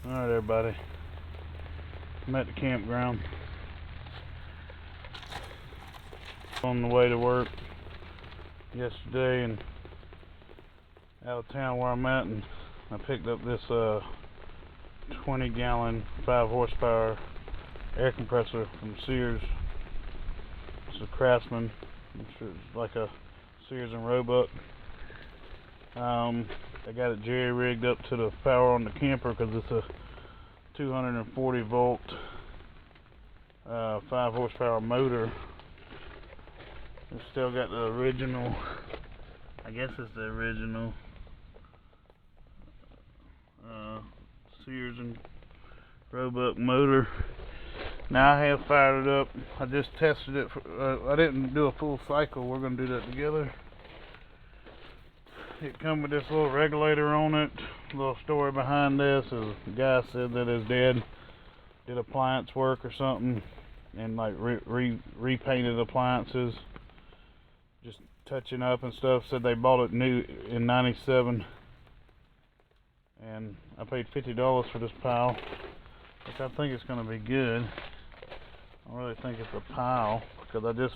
Alright everybody, I'm at the campground on the way to work yesterday and out of town where I'm at, and I picked up this 20 gallon 5 horsepower air compressor from Sears. It's a Craftsman. It's like a Sears and Roebuck. I got it jerry rigged up to the power on the camper because it's a 240 volt 5 horsepower motor. It's still got the original, I guess it's the original Sears and Roebuck motor. Now I have fired it up. I just tested it for, I didn't do a full cycle. We're going to do that together. It come with this little regulator on it. A little story behind this is the guy said that his dad did appliance work or something and like repainted appliances, just touching up and stuff. Said they bought it new in '97 and I paid $50 for this pile, which I think it's going to be good. I really think it's a pile because I just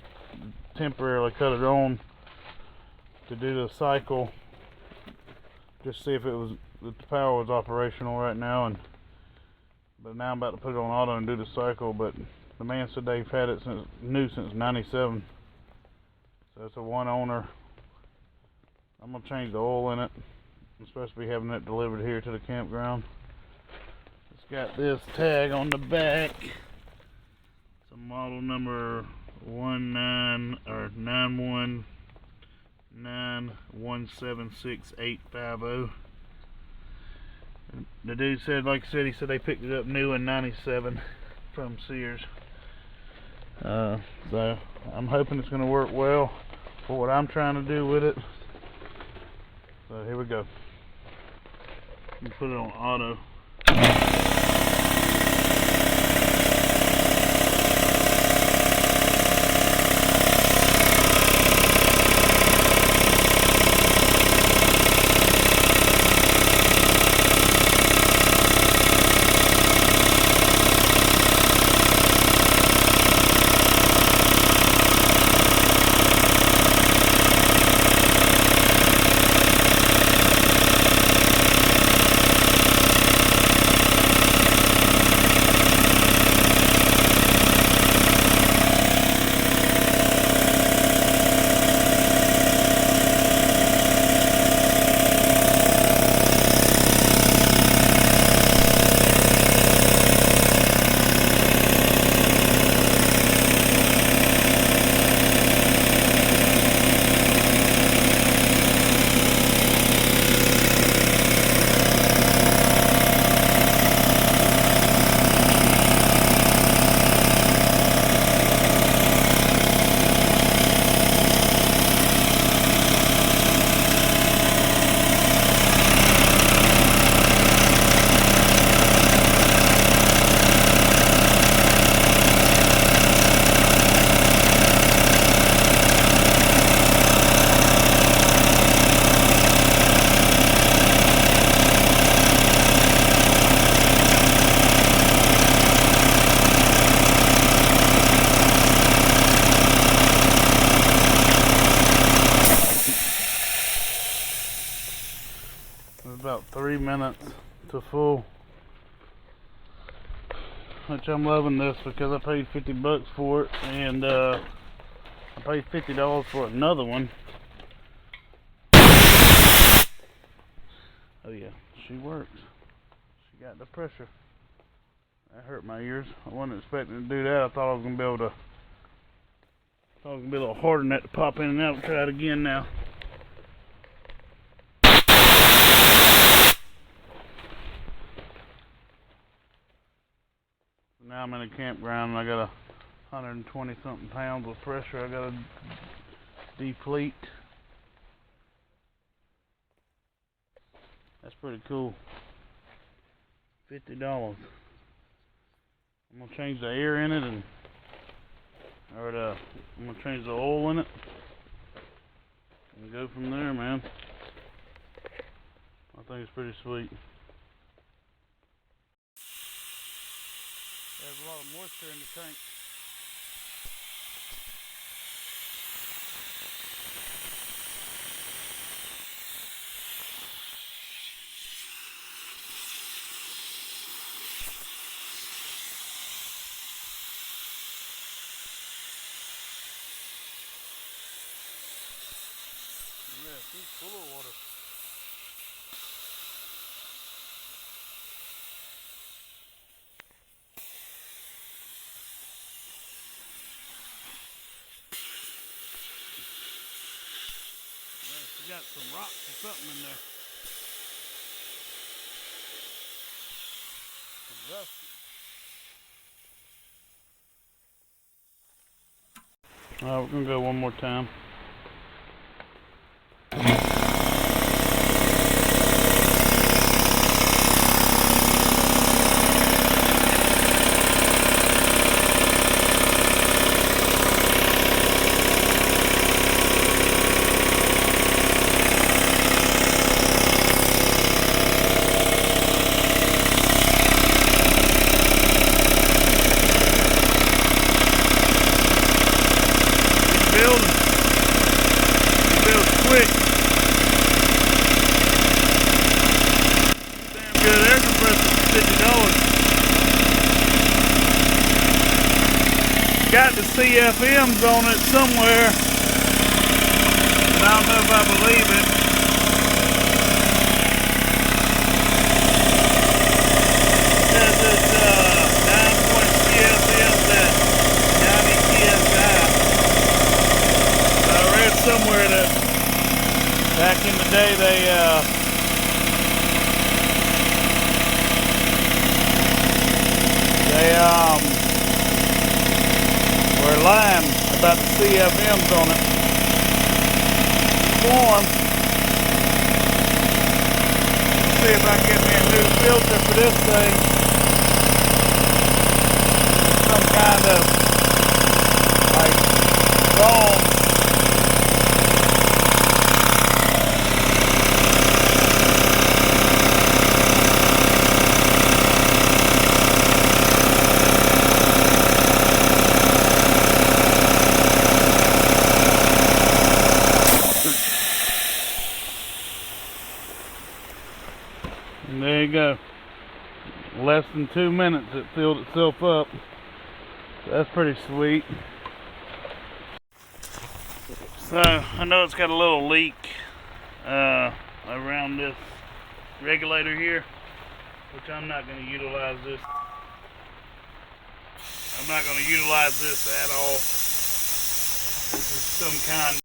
temporarily cut it on to do the cycle, just see if the power was operational right now. But now I'm about to put it on auto and do the cycle. But the man said they've had it since '97, so it's a one owner. I'm gonna change the oil in it. I'm supposed to be having it delivered here to the campground. It's got this tag on the back. It's a model number 919176850. The dude said, like I said, he said they picked it up new in '97 from Sears. So I'm hoping it's going to work well for what I'm trying to do with it. So here we go. You put it on auto. About 3 minutes to full, which I'm loving this because I paid $50 for it, and I paid $50 for another one. Oh yeah, she works. She got the pressure. That hurt my ears. I wasn't expecting to do that. I thought I was gonna be able to. I thought it was gonna be a little harder than that to pop in and out. We'll try it again now. Now I'm in a campground and I got 120 something pounds of pressure I gotta deplete. That's pretty cool. $50. I'm gonna change the air in it I'm gonna change the oil in it and go from there, man. I think it's pretty sweet. There's a lot of moisture in the tank. Yeah, she's full of water. Yeah, she got some rocks or something in there. Some rusty. Alright, we're gonna go one more time. Quick. Damn good air compressor for $50. Got the CFMs on it somewhere, but I don't know if I believe it. It says it's 9 CFMs at 90 PSI. I read somewhere that back in the day, they were lying about the CFMs on it. Form. Let's see if I can get me a new filter for this thing. Some kind of like foam. And there you go. Less than 2 minutes it filled itself up. So that's pretty sweet. So I know it's got a little leak around this regulator here, which I'm not going to utilize this. I'm not going to utilize this at all. This is some kind